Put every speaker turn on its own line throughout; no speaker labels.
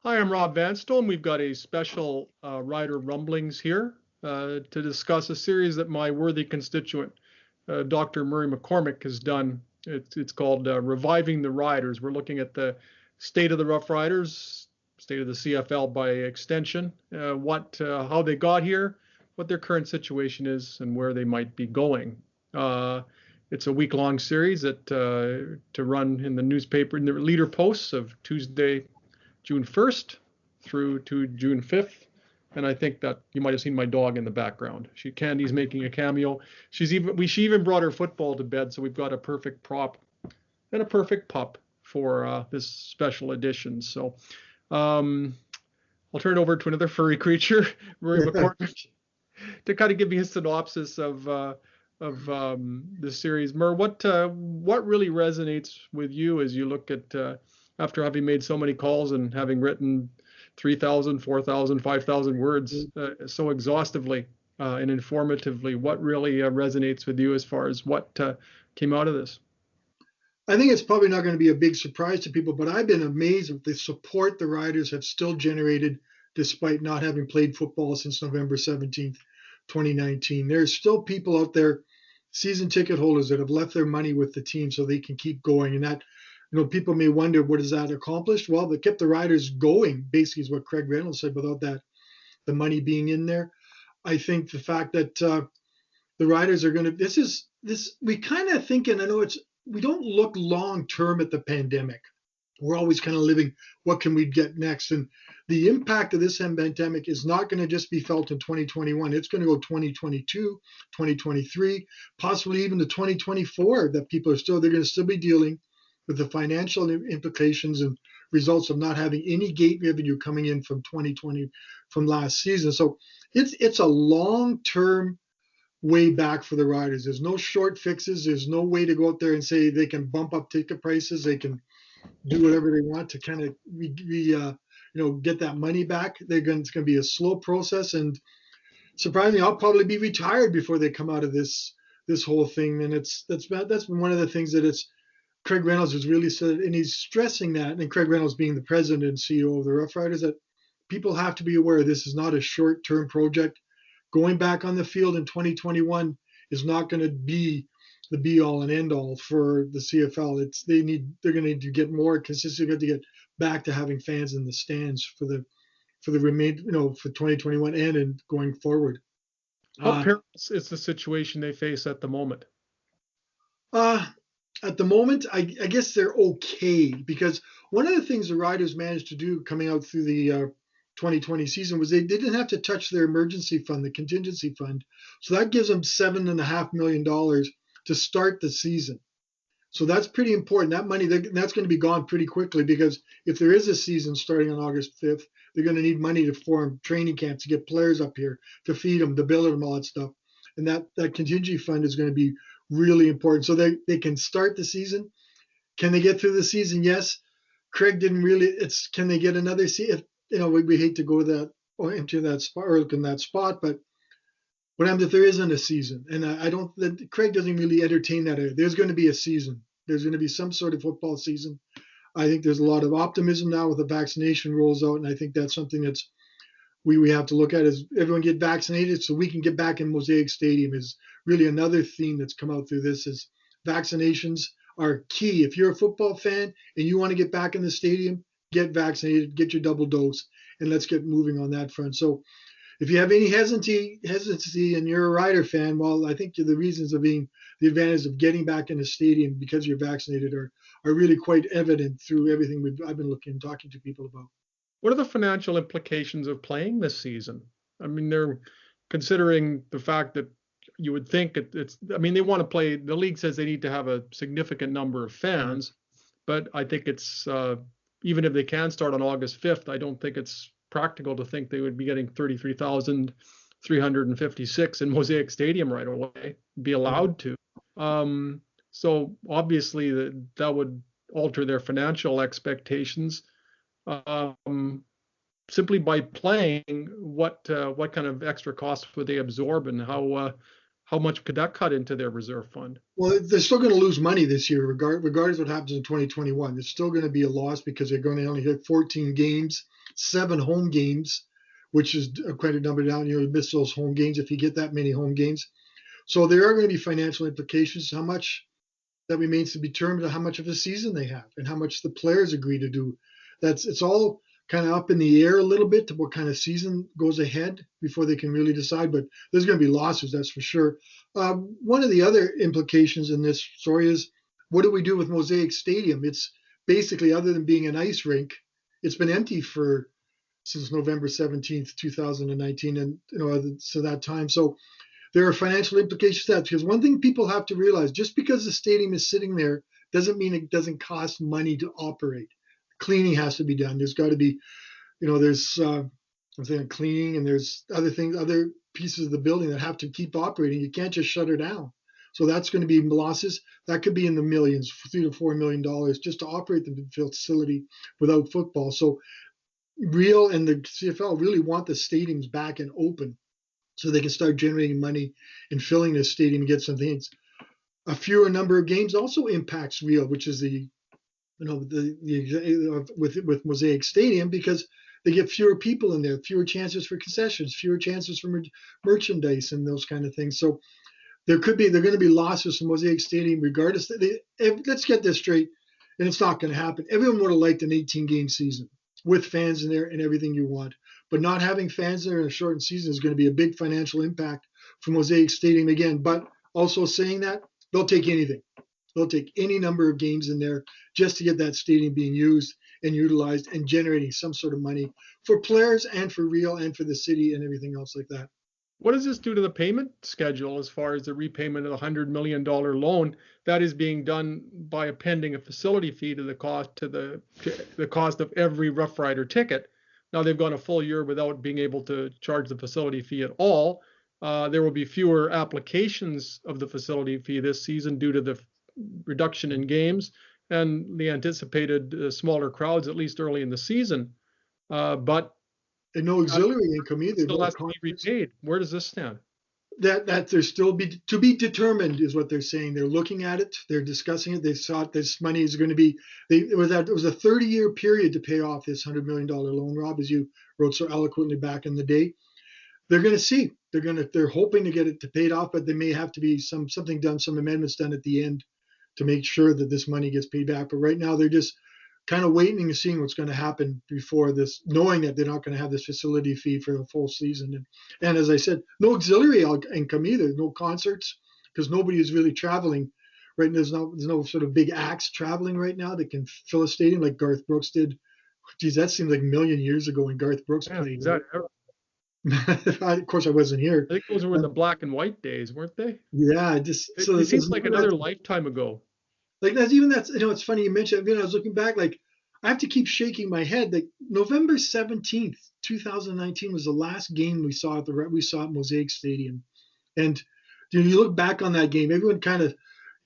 Hi, I'm Rob Vanstone. We've got a special Rider Rumblings here to discuss a series that my worthy constituent, Dr. Murray McCormick, has done. It's called Reviving the Riders. We're looking at the state of the Rough Riders, state of the CFL by extension, how they got here, what their current situation is, and where they might be going. It's a week-long series that to run in the newspaper, in the leader posts of Tuesday, June 1st through to June 5th. And I think that you might have seen my dog in the background. Candy's making a cameo. She even brought her football to bed, so we've got a perfect prop and a perfect pup for this special edition. So I'll turn it over to another furry creature, Murray McCormick, to kind of give me a synopsis of the series. Mur, what really resonates with you as you look at after having made so many calls and having written 3,000, 4,000, 5,000 words so exhaustively and informatively? What really resonates with you as far as what came out of this?
I think it's probably not going to be a big surprise to people, but I've been amazed at the support the Riders have still generated despite not having played football since November 17th, 2019. There's still people out there, season ticket holders, that have left their money with the team so they can keep going. And that, people may wonder, what has that accomplished? Well, they kept the Riders going, basically, is what Craig Reynolds said, without the money being in there. I think the fact that the Riders are going to, we kind of think, and I know we don't look long term at the pandemic. We're always kind of living, what can we get next? And the impact of this pandemic is not going to just be felt in 2021. It's going to go 2022, 2023, possibly even to 2024, that they're going to still be dealing with the financial implications and results of not having any gate revenue coming in from 2020 from last season. So it's a long-term way back for the Riders. There's no short fixes. There's no way to go out there and say they can bump up ticket prices. They can do whatever they want to kind of get that money back. It's going to be a slow process, and surprisingly, I'll probably be retired before they come out of this whole thing. And that's been one of the things that Craig Reynolds has really said, and he's stressing that. And Craig Reynolds being the president and CEO of the Rough Riders, that people have to be aware this is not a short-term project. Going back on the field in 2021 is not going to be the be all and end all for the CFL. They're going to need to get more consistent. To get back to having fans in the stands for the remain, for 2021 and going forward.
How perilous is the situation they face at the moment?
At the moment, I guess they're okay, because one of the things the Riders managed to do coming out through the 2020 season was they didn't have to touch their emergency fund, the contingency fund. So that gives them $7.5 million to start the season. So that's pretty important. That money, that's going to be gone pretty quickly, because if there is a season starting on August 5th, they're going to need money to form training camps, to get players up here, to feed them, to bill them, all that stuff. And that contingency fund is going to be really important. So they can start the season. Can they get through the season? Yes. Craig didn't really, can they get another season? We hate to go that or empty that spot or look in that spot, but what happens if there isn't a season? And Craig doesn't really entertain that idea. There's going to be a season. There's going to be some sort of football season. I think there's a lot of optimism now with the vaccination rolls out, and I think that's something that's we have to look at, is everyone get vaccinated so we can get back in Mosaic Stadium. Is really another theme that's come out through this. Is vaccinations are key. If you're a football fan and you want to get back in the stadium, get vaccinated, get your double dose, and let's get moving on that front. So if you have any hesitancy and you're a Rider fan, well, I think the reasons of being the advantage of getting back in the stadium because you're vaccinated are really quite evident through everything I've been looking and talking to people about.
What are the financial implications of playing this season? I mean, they're considering the fact that you would think they want to play. The league says they need to have a significant number of fans, but I think it's, even if they can start on August 5th, I don't think it's practical to think they would be getting 33,356 in Mosaic Stadium right away, be allowed to. So obviously that would alter their financial expectations. Simply by playing, what kind of extra costs would they absorb, and how much could that cut into their reserve fund?
Well, they're still going to lose money this year, regardless of what happens in 2021. There's still going to be a loss because they're going to only hit 14 games. 7 home games, which is quite a number down. You miss those home games if you get that many home games. So there are going to be financial implications. How much that remains to be determined, how much of a season they have and how much the players agree to do. It's all kind of up in the air a little bit to what kind of season goes ahead before they can really decide. But there's going to be lawsuits, that's for sure. One of the other implications in this story is, what do we do with Mosaic Stadium? It's basically, other than being an ice rink, it's been empty since November 17th, 2019, and so that time. So there are financial implications to that, because one thing people have to realize, just because the stadium is sitting there doesn't mean it doesn't cost money to operate. Cleaning has to be done. There's got to be, there's cleaning, and there's other things, other pieces of the building that have to keep operating. You can't just shut her down. So that's going to be losses. That could be in the millions, $3 to $4 million just to operate the facility without football. So Real and the CFL really want the stadiums back and open, so they can start generating money and filling the stadium and get some things. A fewer number of games also impacts Real, which is with Mosaic Stadium, because they get fewer people in there, fewer chances for concessions, fewer chances for merchandise and those kind of things. So they're going to be losses from Mosaic Stadium regardless. Let's get this straight, and it's not going to happen. Everyone would have liked an 18-game season with fans in there and everything you want. But not having fans there in a shortened season is going to be a big financial impact for Mosaic Stadium again. But also saying that, they'll take anything. They'll take any number of games in there just to get that stadium being used and utilized and generating some sort of money for players and for Real and for the city and everything else like that.
What does this do to the payment schedule as far as the repayment of the $100 million loan that is being done by appending a facility fee to the cost of every Rough Rider ticket? Now they've gone a full year without being able to charge the facility fee at all. There will be fewer applications of the facility fee this season due to the reduction in games and the anticipated smaller crowds, at least early in the season. But
and no auxiliary income either.
Still has to be repaid. Where does this stand?
That there's still to be determined is what they're saying. They're looking at it. They're discussing it. They thought this money is going to be. It was a 30-year period to pay off this $100 million loan, Rob, as you wrote so eloquently back in the day. They're going to see. They're hoping to get it paid off, but there may have to be something done, some amendments done at the end to make sure that this money gets paid back. But right now they're just kind of waiting and seeing what's going to happen before this, knowing that they're not going to have this facility fee for the full season. And as I said, no auxiliary income either, no concerts, because nobody is really traveling. Right, there's no sort of big acts traveling right now that can fill a stadium like Garth Brooks did. Geez, that seemed like a million years ago when Garth Brooks played.
Exactly.
Of course, I wasn't here.
I think those were the black and white days, weren't they?
Yeah,
it seems like another lifetime ago.
Like that's it's funny you mentioned. I was looking back, like I have to keep shaking my head. Like November 17th, 2019 was the last game we saw at Mosaic Stadium, and you look back on that game, everyone kind of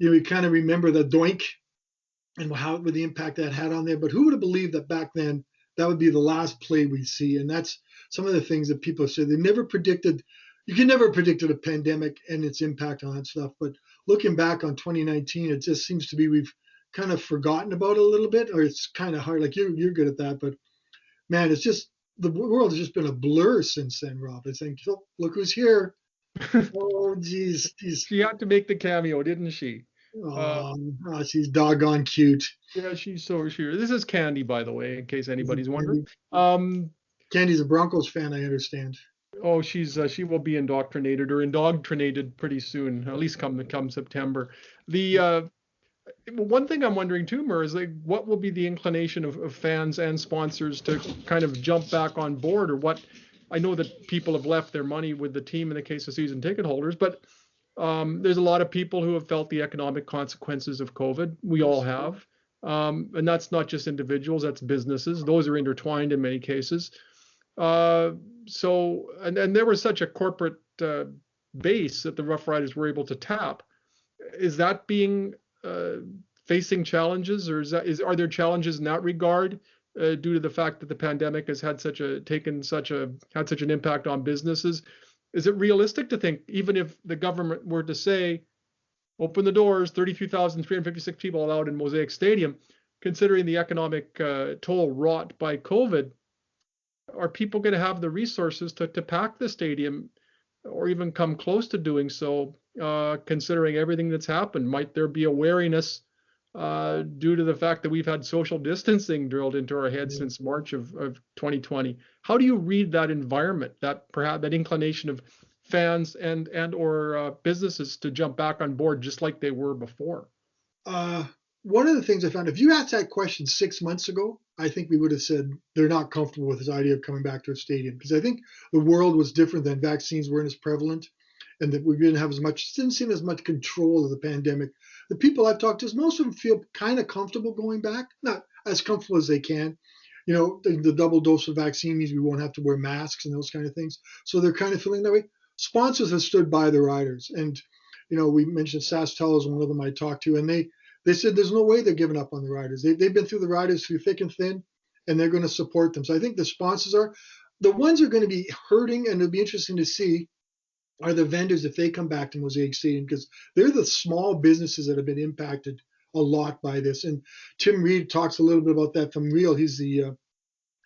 remember the doink and with the impact that had on there. But who would have believed that back then that would be the last play we'd see? And that's some of the things that people say they never predicted. You can never predict a pandemic and its impact on that stuff. But looking back on 2019, it just seems to be we've kind of forgotten about it a little bit, or it's kind of hard. Like you're good at that, but man, it's just the world has just been a blur since then, Rob. I think, oh, look who's here. Oh, geez.
She had to make the cameo, didn't she?
Oh, she's doggone cute.
Yeah, she's so sure. This is Candy, by the way, in case anybody's wondering.
Candy's a Broncos fan, I understand.
Oh, she will be indoctrinated pretty soon, at least come September. The one thing I'm wondering too, Mur, is like what will be the inclination of fans and sponsors to kind of jump back on board, or what? I know that people have left their money with the team in the case of season ticket holders, but there's a lot of people who have felt the economic consequences of COVID. We all have. And that's not just individuals, that's businesses. Those are intertwined in many cases. So there was such a corporate base that the Rough Riders were able to tap. Is that being facing challenges, or are there challenges in that regard due to the fact that the pandemic has had such an impact on businesses? Is it realistic to think, even if the government were to say, open the doors, 33,356 people allowed in Mosaic Stadium, considering the economic toll wrought by COVID, are people going to have the resources to pack the stadium or even come close to doing so, considering everything that's happened? Might there be a wariness due to the fact that we've had social distancing drilled into our heads since March of 2020? How do you read that environment, that perhaps that inclination of fans and or businesses to jump back on board just like they were before?
Uh, One of the things I found, if you asked that question 6 months ago, I think we would have said they're not comfortable with this idea of coming back to a stadium, because I think the world was different then. Vaccines weren't as prevalent, and that we didn't have as much, didn't seem as much control of the pandemic. The people I've talked to, most of them feel kind of comfortable going back, not as comfortable as they can. You know, the double dose of vaccine means we won't have to wear masks and those kind of things. So they're kind of feeling that way. Sponsors have stood by the riders, and we mentioned SaskTel is one of them I talked to, and they said there's no way they're giving up on the riders. They've been through the riders through thick and thin, and they're going to support them. So I think the sponsors are the ones who are going to be hurting, and it'll be interesting to see are the vendors if they come back to Mosaic Stadium, because they're the small businesses that have been impacted a lot by this. And Tim Reed talks a little bit about that from Real. He's the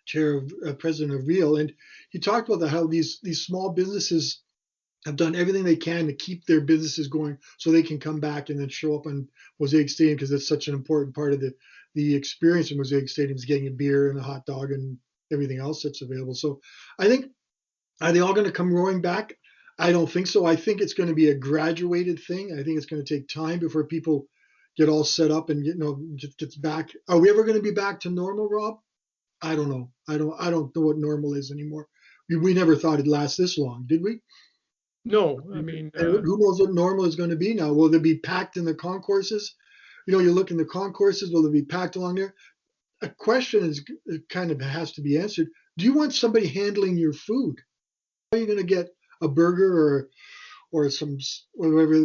chair of president of Real, and he talked about how these small businesses have done everything they can to keep their businesses going so they can come back and then show up on Mosaic Stadium, because it's such an important part of the experience in Mosaic Stadium is getting a beer and a hot dog and everything else that's available. So I think, are they all going to come roaring back? I don't think so. I think it's going to be a graduated thing. I think it's going to take time before people get all set up and gets back. Are we ever going to be back to normal, Rob? I don't know. I don't know what normal is anymore. We never thought it'd last this long, did we?
No, I mean,
And who knows what normal is going to be now? Will they be packed in the concourses? You look in the concourses, will they be packed along there? A question is it kind of has to be answered. Do you want somebody handling your food? How are you going to get a burger or some whatever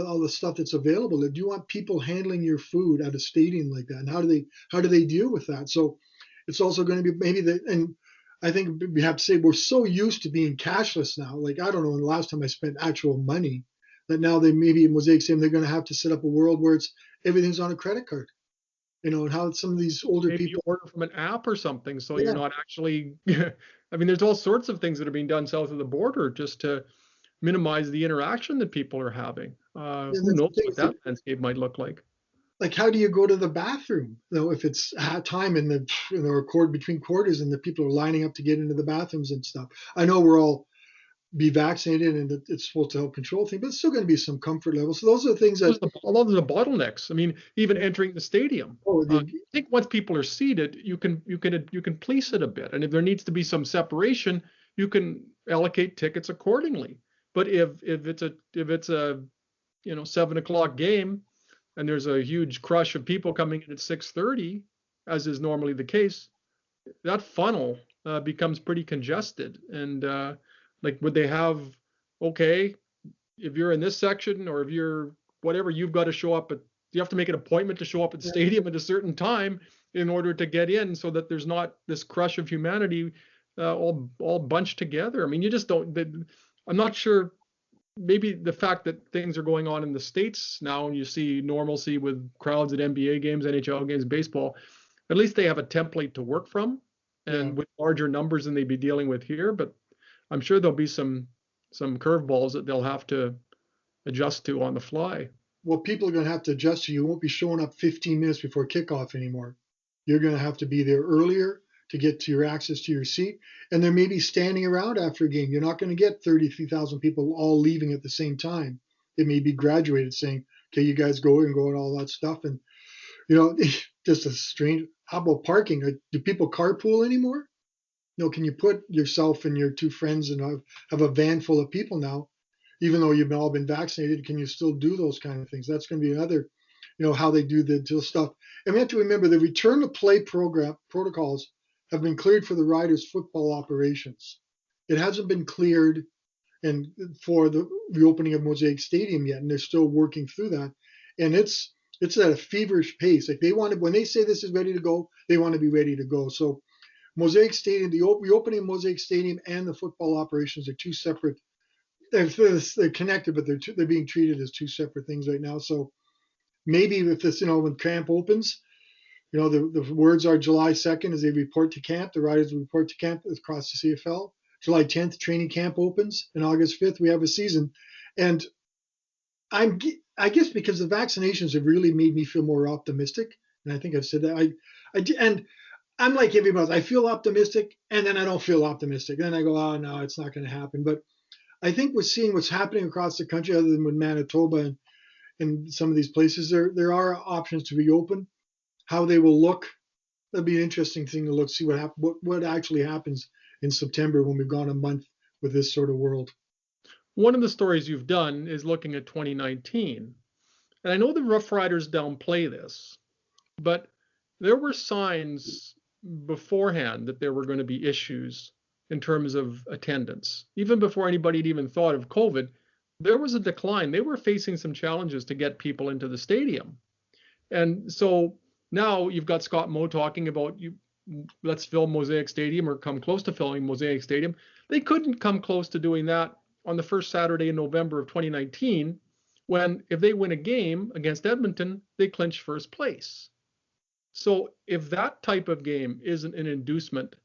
all the stuff that's available? Do you want people handling your food at a stadium like that? And how do they deal with that? So it's also going to be maybe and I think we have to say we're so used to being cashless now. Like, I don't know, the last time I spent actual money, that now they maybe in Mosaic saying they're going to have to set up a world where everything's on a credit card. And how some of these older
maybe you
people.
order from an app or something, so you're
Yeah,
not actually. I mean, there's all sorts of things that are being done south of the border just to minimize the interaction that people are having.
and
Who
that's
knows
the thing.
what that landscape might look like?
Like, how do you go to the bathroom? If it's time in the record between quarters and the people are lining up to get into the bathrooms and stuff. I know we're all be vaccinated and it's supposed to help control things, but it's still going to be some comfort level. So those are the things that.
A lot of the bottlenecks. I mean, even entering the stadium.
Oh,
I think once people are seated, you can police it a bit, and if there needs to be some separation, you can allocate tickets accordingly. But if it's a 7 o'clock game, and there's a huge crush of people coming in at 6:30, as is normally the case, that funnel becomes pretty congested. And like, would they have, okay, if you're in this section or if you're whatever, you've got to show up you have to make an appointment to show up at the stadium at a certain time in order to get in, so that there's not this crush of humanity all bunched together. I mean, you just don't. I'm not sure. Maybe the fact that things are going on in the States now and you see normalcy with crowds at NBA games, NHL games, baseball, at least they have a template to work from
Yeah.
and with larger numbers than they'd be dealing with here. But I'm sure there'll be some curveballs that they'll have to adjust to on the fly.
Well, people are going to have to adjust to. You won't be showing up 15 minutes before kickoff anymore. You're going to have to be there earlier to get to your access to your seat. And there may be standing around after a game. You're not going to get 33,000 people all leaving at the same time. It may be graduated saying, okay, you guys go and all that stuff. And, just a strange, how about parking? Do people carpool anymore? Can you put yourself and your two friends and have a van full of people now? Even though you've all been vaccinated, can you still do those kind of things? That's going to be another, how they do the stuff. And we have to remember the return to play program protocols have been cleared for the Riders football operations. It hasn't been cleared and for the reopening of Mosaic Stadium yet, and they're still working through that. And it's at a feverish pace. Like, when they say this is ready to go, they want to be ready to go. So Mosaic Stadium, the reopening of Mosaic Stadium and the football operations are two separate. They're connected, but they're being treated as two separate things right now. So maybe if this, when camp opens, The words are July 2nd as they report to camp. The Riders report to camp across the CFL. July 10th, training camp opens, and August 5th, we have a season. And I guess because the vaccinations have really made me feel more optimistic, and I think I've said that. And I'm like everybody else. I feel optimistic, and then I don't feel optimistic. Then I go, oh no, it's not going to happen. But I think we're seeing what's happening across the country, other than with Manitoba and some of these places. There are options to reopen. How they will look, that'll be an interesting thing to see what actually happens in September when we've gone a month with this sort of world.
One of the stories you've done is looking at 2019. And I know the Roughriders downplay this, but there were signs beforehand that there were going to be issues in terms of attendance. Even before anybody had even thought of COVID, there was a decline. They were facing some challenges to get people into the stadium. And so now you've got Scott Moe talking about let's fill Mosaic Stadium or come close to filling Mosaic Stadium. They couldn't come close to doing that on the first Saturday in November of 2019, when if they win a game against Edmonton, they clinch first place. So if that type of game isn't an inducement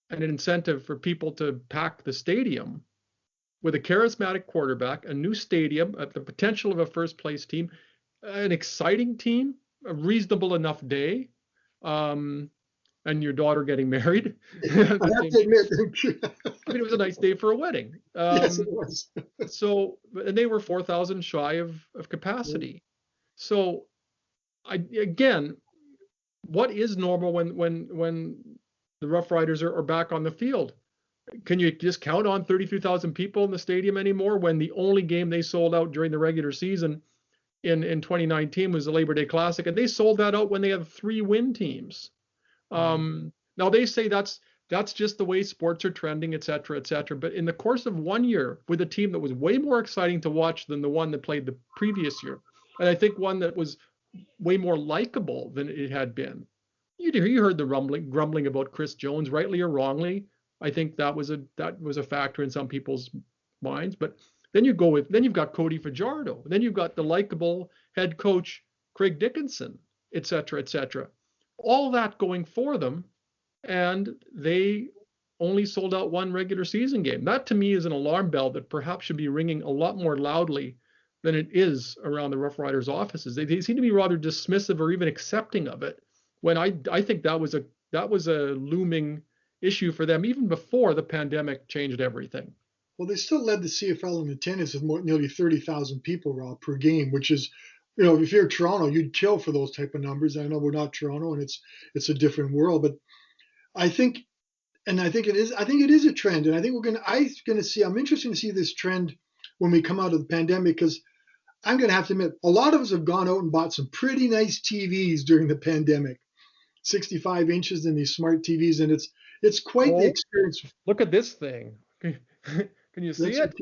and an incentive for people to pack the stadium with a charismatic quarterback, a new stadium, the potential of a first place team, an exciting team, a reasonable enough day, and your daughter getting married.
I have to admit,
I mean, it was a nice day for a wedding.
yes, it was.
So, and they were 4,000 shy of capacity. Yeah. So, again, what is normal when the Roughriders are back on the field? Can you just count on 33,000 people in the stadium anymore when the only game they sold out during the regular season in 2019 was the Labor Day Classic, and they sold that out when they had 3 win teams? Now they say that's just the way sports are trending, et cetera, et cetera. But in the course of 1 year with a team that was way more exciting to watch than the one that played the previous year, and I think one that was way more likable than it had been. You heard the grumbling about Chris Jones, rightly or wrongly. I think that was a factor in some people's minds. But then you've got Cody Fajardo, then you've got the likable head coach Craig Dickinson, et cetera, et cetera. All that going for them, and they only sold out 1 regular season game. That to me is an alarm bell that perhaps should be ringing a lot more loudly than it is around the Roughriders offices. They seem to be rather dismissive or even accepting of it, when I think that was a looming issue for them even before the pandemic changed everything.
Well, they still led the CFL in attendance with nearly 30,000 people, Rob, per game, which is, if you're Toronto, you'd kill for those type of numbers. I know we're not Toronto, and it's a different world, but I think it is a trend, and I think I'm interested to see this trend when we come out of the pandemic, because I'm going to have to admit, a lot of us have gone out and bought some pretty nice TVs during the pandemic, 65 inches and these smart TVs, and it's quite the experience.
Look at this thing. Can you see it?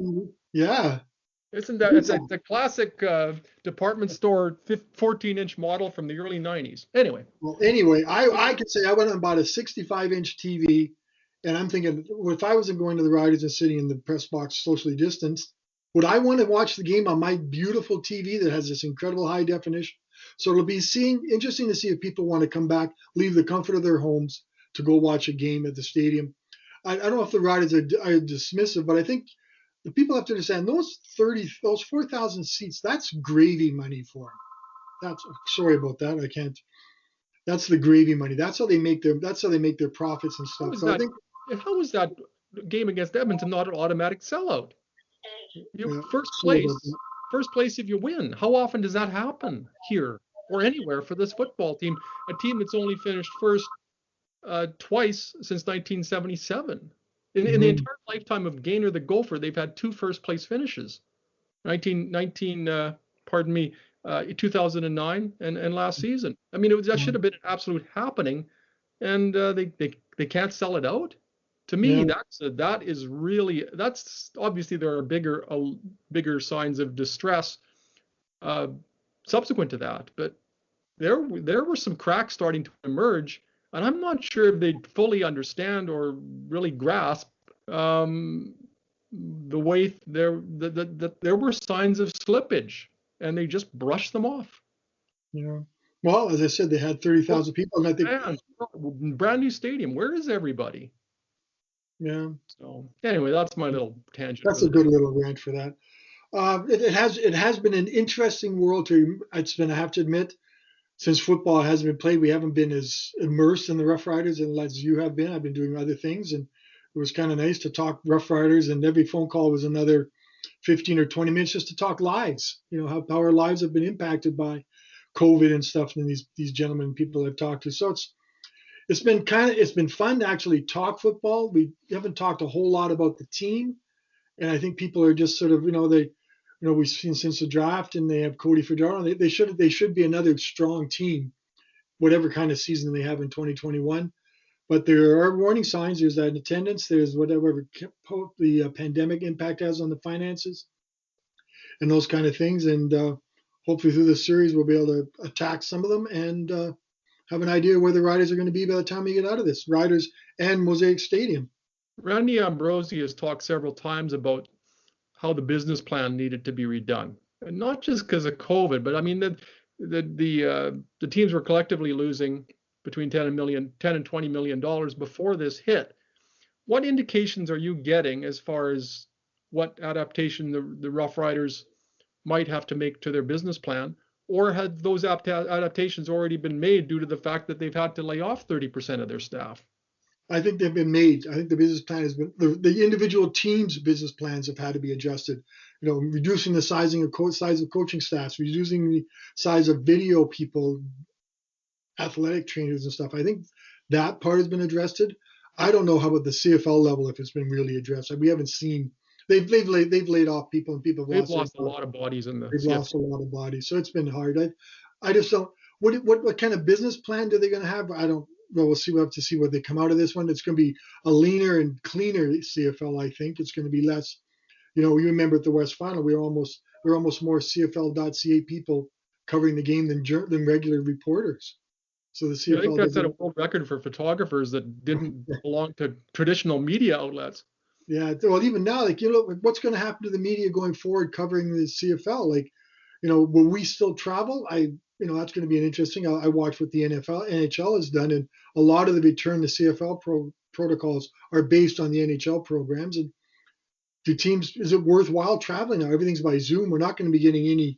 Yeah.
Isn't that it's a classic department store 14-inch model from the early 90s? Anyway,
I could say I went and bought a 65-inch TV, and I'm thinking, well, if I wasn't going to the Riders and sitting in the press box socially distanced, would I want to watch the game on my beautiful TV that has this incredible high definition? So it'll be interesting to see if people want to come back, leave the comfort of their homes to go watch a game at the stadium. I don't know if the Riders are dismissive, but I think the people have to understand those 4,000 seats, that's gravy money for them. Sorry about that. I can't. That's the gravy money. That's how they make their profits and stuff.
How is that game against Edmonton not an automatic sellout? First place if you win. How often does that happen here or anywhere for this football team? A team that's only finished first twice since 1977. In the entire lifetime of Gaynor the Gopher, they've had 2 first place finishes. 2009 and last season. I mean, that should have been an absolute happening, and they can't sell it out. To me, that's obviously there are bigger signs of distress subsequent to that, but there were some cracks starting to emerge, and I'm not sure if they fully understand or really grasp the way there were signs of slippage, and they just brushed them off.
Yeah. Well, as I said, they had 30,000 people, and I think,
Man, brand new stadium. Where is everybody?
yeah,
So anyway, that's my little tangent for
that's a
the
good
day.
little rant for that. It has been an interesting world to. It's been, I have to admit, since football hasn't been played, we haven't been as immersed in the Rough Riders and as you have been. I've been doing other things, and it was kind of nice to talk Rough Riders. And every phone call was another 15 or 20 minutes just to talk lives. How our lives have been impacted by COVID and stuff, and these gentlemen, people I've talked to. So it's been fun to actually talk football. We haven't talked a whole lot about the team, and I think people are just sort of, we've seen since the draft, and they have Cody Fedorno. They should be another strong team, whatever kind of season they have in 2021. But there are warning signs. There's that attendance. There's whatever the pandemic impact has on the finances and those kind of things. And hopefully through the series, we'll be able to attack some of them and have an idea where the Riders are going to be by the time we get out of this. Riders and Mosaic Stadium.
Randy Ambrosi has talked several times about how the business plan needed to be redone, and not just because of COVID, but I mean the teams were collectively losing between 10 and 20 million dollars before this hit. What indications are you getting as far as what adaptation the Rough Riders might have to make to their business plan, or had those adaptations already been made due to the fact that they've had to lay off 30% of their staff?
I think they've been made. I think the business plan has been the individual teams' business plans have had to be adjusted. Reducing the size of coaching staffs, reducing the size of video people, athletic trainers and stuff. I think that part has been addressed. I don't know how about the CFL level if it's been really addressed. We haven't seen. They've laid off people, and people have
They've
lost their
lost a
jobs.
lot of bodies in the
They've
CFL.
lost a lot of bodies, so it's been hard. I just don't. What kind of business plan are they going to have? I don't. Well, we'll see. We'll have to see what they come out of this one. It's going to be a leaner and cleaner CFL. I think it's going to be less. You remember at the West Final, we were almost more CFL.ca people covering the game than regular reporters. So the
Yeah, I think
CFL
that's
does
set a
it.
world record for photographers that didn't belong to traditional media outlets.
Yeah. Well, even now, what's going to happen to the media going forward covering the CFL? Will we still travel? That's going to be an interesting. I watch what the NHL has done, and a lot of the return to CFL protocols are based on the NHL programs. And is it worthwhile traveling now? Everything's by Zoom. We're not going to be getting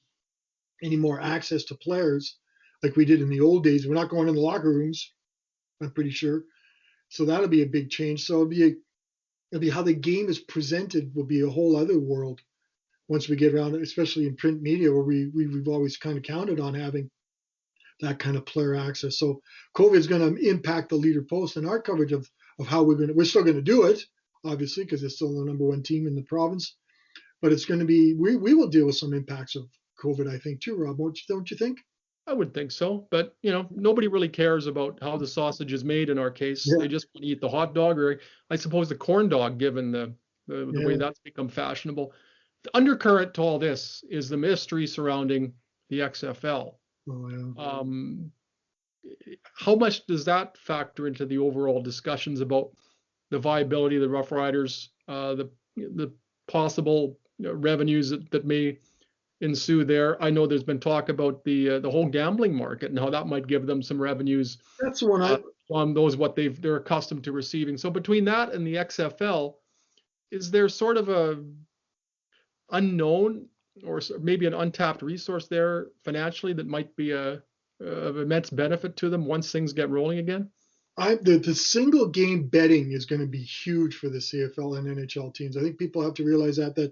any more access to players like we did in the old days. We're not going in the locker rooms, I'm pretty sure. So that'll be a big change. So it'll be how the game is presented will be a whole other world once we get around it, especially in print media where we've always kind of counted on having that kind of player access. So COVID is going to impact the leader post and our coverage of how we're still going to do it, obviously, because it's still the number one team in the province. But it's going to be, we will deal with some impacts of COVID, I think, too, Rob. Don't you think?
I would think so, but nobody really cares about how the sausage is made in our case.
Yeah.
They just want to eat the hot dog, or I suppose the corn dog, given the way
Yeah.
that's become fashionable. The undercurrent to all this is the mystery surrounding the XFL.
Oh, yeah.
Um, how much does that factor into the overall discussions about the viability of the Rough Riders, the possible revenues that may ensue there? I know there's been talk about the whole gambling market and how that might give them some revenues
That's the one
uh, on those what they're accustomed to receiving. So between that and the XFL, is there sort of a unknown or maybe an untapped resource there financially that might be of immense benefit to them once things get rolling again?
the single game betting is going to be huge for the CFL and NHL teams. I think people have to realize that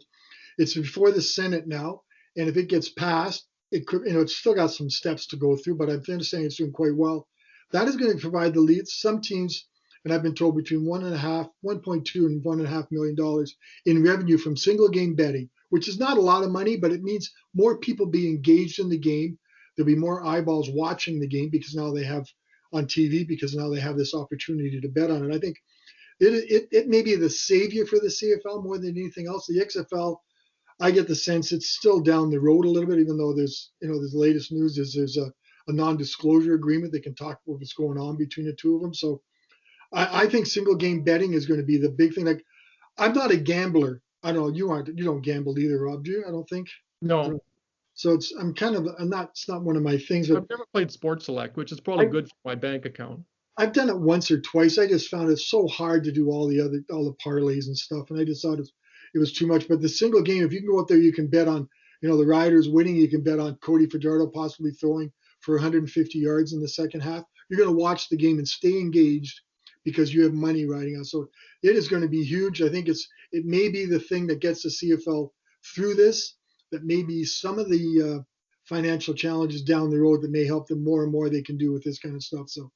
it's before the Senate now, and if it gets passed, it could, it's still got some steps to go through, but I'm understanding it's doing quite well. That is going to provide the lead. Some teams, and I've been told between 1.2 and $1.5 million in revenue from single game betting, which is not a lot of money, but it means more people be engaged in the game. There'll be more eyeballs watching the game because now they have on TV because now they have this opportunity to bet on it. I think it may be the savior for the CFL more than anything else. The XFL, I get the sense it's still down the road a little bit, even though there's the latest news is there's a non-disclosure agreement. They can talk about what's going on between the two of them. So I think single game betting is going to be the big thing. Like, I'm not a gambler. I don't know, you don't gamble either, Rob, do you? I don't think. I
No,
don't, So it's not one of my things, but
I've never played Sports Select, which is probably
I,
good for my bank account.
I've done it once or twice. I just found it so hard to do all the parlays and stuff, and I just thought it was too much. But the single game, if you can go out there, you can bet on, the Riders winning. You can bet on Cody Fajardo possibly throwing for 150 yards in the second half. You're going to watch the game and stay engaged because you have money riding on. So it is going to be huge. I think it may be the thing that gets the CFL through this. That may be some of the financial challenges down the road that may help them more and more they can do with this kind of stuff. So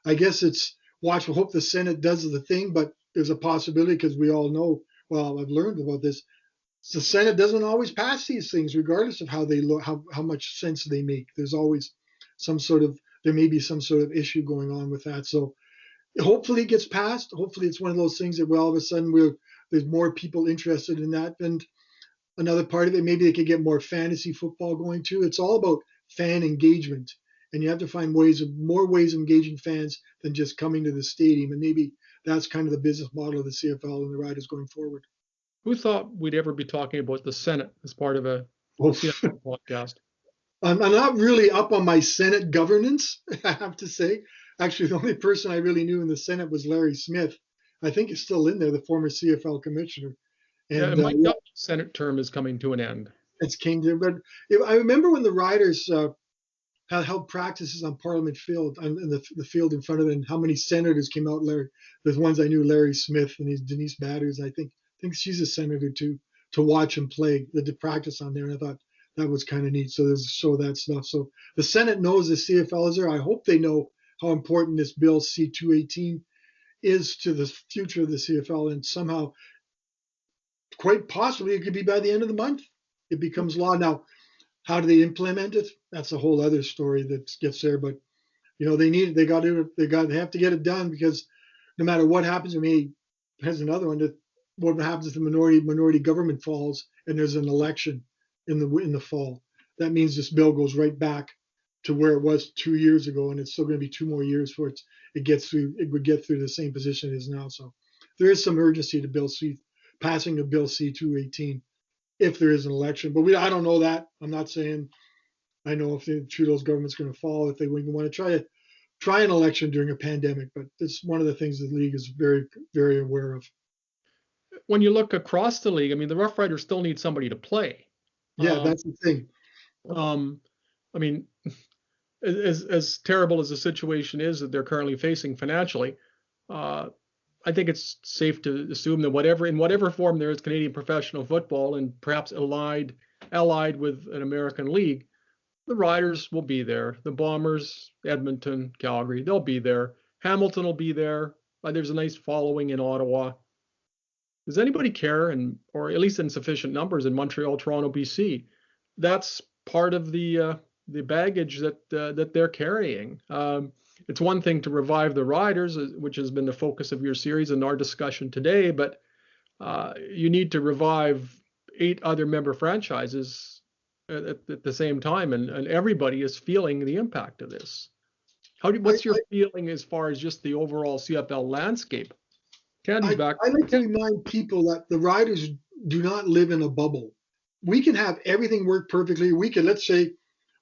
I guess it's watch. We hope the Senate does the thing, but there's a possibility because we all know. Well, I've learned about this. The Senate doesn't always pass these things, regardless of how they look, how much sense they make. There's always there may be some sort of issue going on with that. So hopefully it gets passed. Hopefully it's one of those things that all of a sudden there's more people interested in that. And another part of it, maybe they could get more fantasy football going too. It's all about fan engagement, and you have to find more ways of engaging fans than just coming to the stadium. And maybe that's kind of the business model of the CFL and the Riders going forward.
Who thought we'd ever be talking about the Senate as part of a
Well,
CFL podcast?
I'm not really up on my Senate governance, I have to say. Actually, the only person I really knew in the Senate was Larry Smith. I think he's still in there, the former CFL commissioner.
Yeah,
And
Mike
yeah,
Duffy's Senate term is coming to an end.
it's came to. But I remember when the Riders had held practices on Parliament Field, in the field in front of it, and how many senators came out. The ones I knew, Larry Smith and Denise Batters. I think she's a senator too, to watch him play, to practice on there. And I thought that was kind of neat. So there's show that stuff. So the Senate knows the CFL is there. I hope they know how important this bill C-218 is to the future of the CFL, and somehow, quite possibly, it could be by the end of the month it becomes law. Now, how do they implement it? That's a whole other story that gets there. But they have to get it done, because no matter what happens, has another one that what happens if the minority government falls and there's an election in the fall. That means this bill goes right back to where it was 2 years ago, and it's still going to be 2 more years for it would get through the same position it is now. So there is some urgency to passing the bill C-218 if there is an election. But I don't know that. I'm not saying I know if Trudeau's government's going to fall, if they even want to try an election during a pandemic. But it's one of the things the league is very, very aware of.
When you look across the league, I mean, the Rough Riders still need somebody to play.
Yeah,
Um,
that's the thing.
I mean, as terrible as the situation is that they're currently facing financially, uh, I think it's safe to assume that in whatever form there is Canadian professional football, and perhaps allied with an American league, the Riders will be there. The Bombers, Edmonton, Calgary, they'll be there. Hamilton will be there. There's a nice following in Ottawa. Does anybody care, or at least in sufficient numbers, in Montreal, Toronto, BC? That's part of the baggage that they're carrying. It's one thing to revive the Riders, which has been the focus of your series and our discussion today, but you need to revive 8 other member franchises at the same time, and everybody is feeling the impact of this. What's your feeling as far as just the overall CFL landscape? Candy's back.
I like to remind people that the Riders do not live in a bubble. We can have everything work perfectly. Let's say,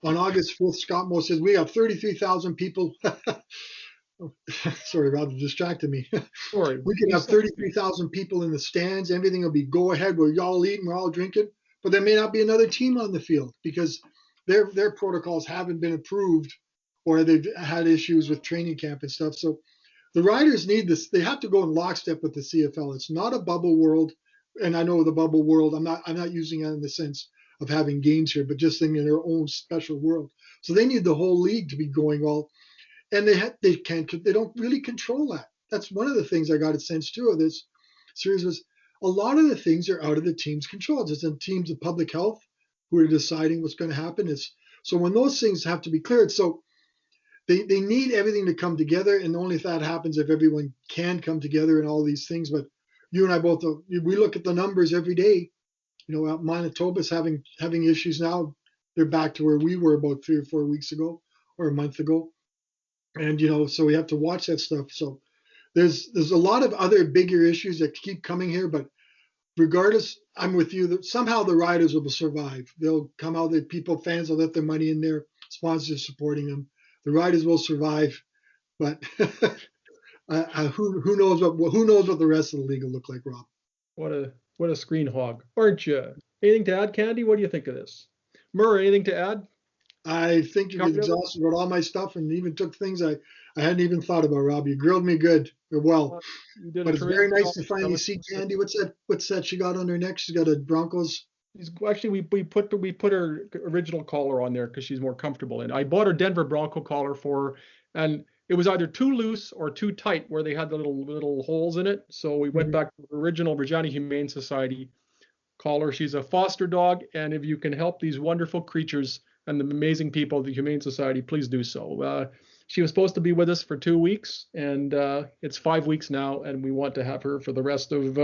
on August 5th, Scott Moe says we have 33,000 people. Sorry, Rob distracted me.
Sorry.
We can have 33,000 people in the stands. Everything will be go ahead. We're all eating, we're all drinking. But there may not be another team on the field because their protocols haven't been approved, or they've had issues with training camp and stuff. So the Riders need this. They have to go in lockstep with the CFL. It's not a bubble world. And I know the bubble world, I'm not using it in the sense of having games here, but just thinking in their own special world. So they need the whole league to be going well. And they don't really control that. That's one of the things I got a sense too of this series was a lot of the things are out of the team's control. It's the teams of public health who are deciding what's going to happen. So when those things have to be cleared, so they need everything to come together, and only if that happens if everyone can come together and all these things. But you and I both, we look at the numbers every day. Manitoba's having issues now. They're back to where we were about 3 or 4 weeks ago or a month ago. And so we have to watch that stuff. So there's a lot of other bigger issues that keep coming here, but regardless, I'm with you that somehow the Riders will survive. They'll come out, the people, fans will let their money in there, sponsors supporting them. The Riders will survive, but who knows what the rest of the league will look like, Rob?
What a screen hog, aren't you? Anything to add, Candy? What do you think of this? Murray, anything to add?
I think you've
Covered everything?
exhausted about all my stuff and even took things I hadn't even thought about, Rob. You grilled me good or well.
You did a
But it's very
terrific
nice
job
to
telling
finally
us
see
the
Candy.
story.
What's that she got on her neck? She's got a Broncos.
Actually, we put her original collar on there because she's more comfortable in. I bought her Denver Bronco collar for her, and it was either too loose or too tight where they had the little holes in it. So we went
Mhm.
back to the original Regina Humane Society collar. She's a foster dog, and if you can help these wonderful creatures and the amazing people of the Humane Society, please do so. She was supposed to be with us for 2 weeks, and it's 5 weeks now, and we want to have her for the rest of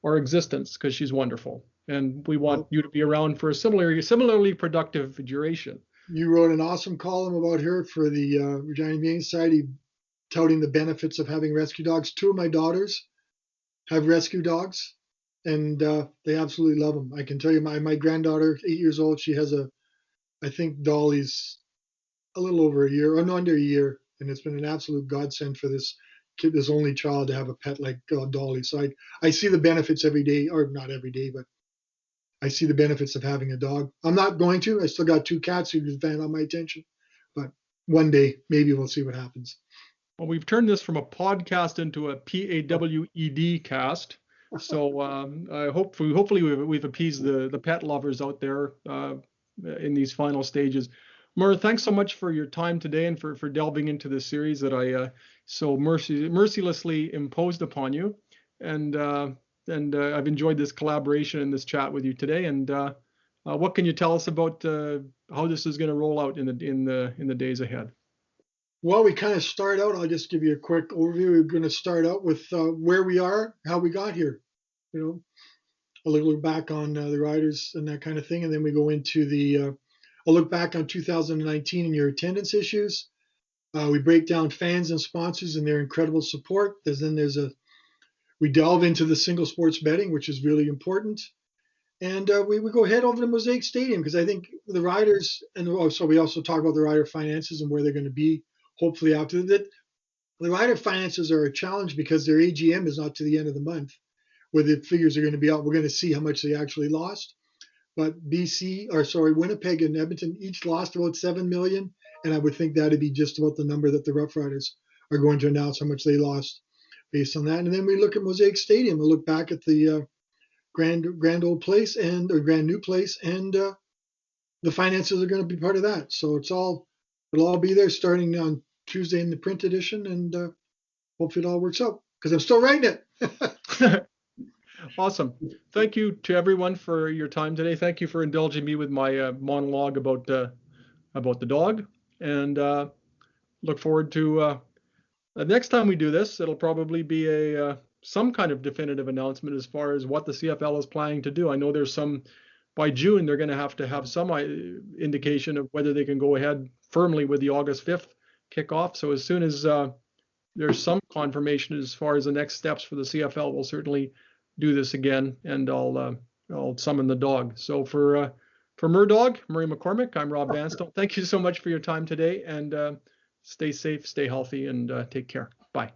our existence because she's wonderful, and we want
Well,
you to be around for a similarly productive duration.
you wrote an awesome column about her for the Regina Humane Society, touting the benefits of having rescue dogs. Two of my daughters have rescue dogs, and they absolutely love them. I can tell you, my granddaughter, 8 years old, she has I think Dolly's a little over a year, or no, under a year, and it's been an absolute godsend for this kid, this only child, to have a pet like Dolly. So I see the benefits every day, or not every day, but I see the benefits of having a dog. I'm not going to. I still got two cats who depend on my attention, but one day maybe we'll see what happens.
Well, we've turned this from a podcast into a PAWED cast. So hopefully we've appeased the pet lovers out there in these final stages. Murr, thanks so much for your time today and for delving into this series that I so mercilessly imposed upon you. And I've enjoyed this collaboration and this chat with you today. And what can you tell us about how this is going to roll out in the days ahead?
Well, we kind of start out. I'll just give you a quick overview. We're going to start out with where we are, how we got here. You know, a little look back on the riders and that kind of thing, and then we go into a look back on 2019 and your attendance issues. We break down fans and sponsors and their incredible support. We delve into the single sports betting, which is really important. And we would go head over to Mosaic Stadium because I think the riders, and so we also talk about the rider finances and where they're going to be hopefully after that. The rider finances are a challenge because their AGM is not to the end of the month where the figures are going to be out. We're going to see how much they actually lost. But Winnipeg and Edmonton each lost about 7 million. And I would think that'd be just about the number that the Rough Riders are going to announce how much they lost based on that. And then we look at Mosaic Stadium. We'll look back at the grand old place or grand new place, and the finances are going to be part of that. So it'll all be there starting on Tuesday in the print edition, and hopefully it all works out because I'm still writing it.
Awesome. Thank you to everyone for your time today. Thank you for indulging me with my monologue about the dog, and look forward to the next time we do this. It'll probably be a some kind of definitive announcement as far as what the CFL is planning to do. I know there's some by June they're going to have some indication of whether they can go ahead firmly with the August 5th kickoff. So as soon as there's some confirmation as far as the next steps for the CFL, we'll certainly do this again, and I'll summon the dog. So for Murray McCormick, I'm Rob Vanstone. Thank you so much for your time today, and stay safe, stay healthy, and take care. Bye.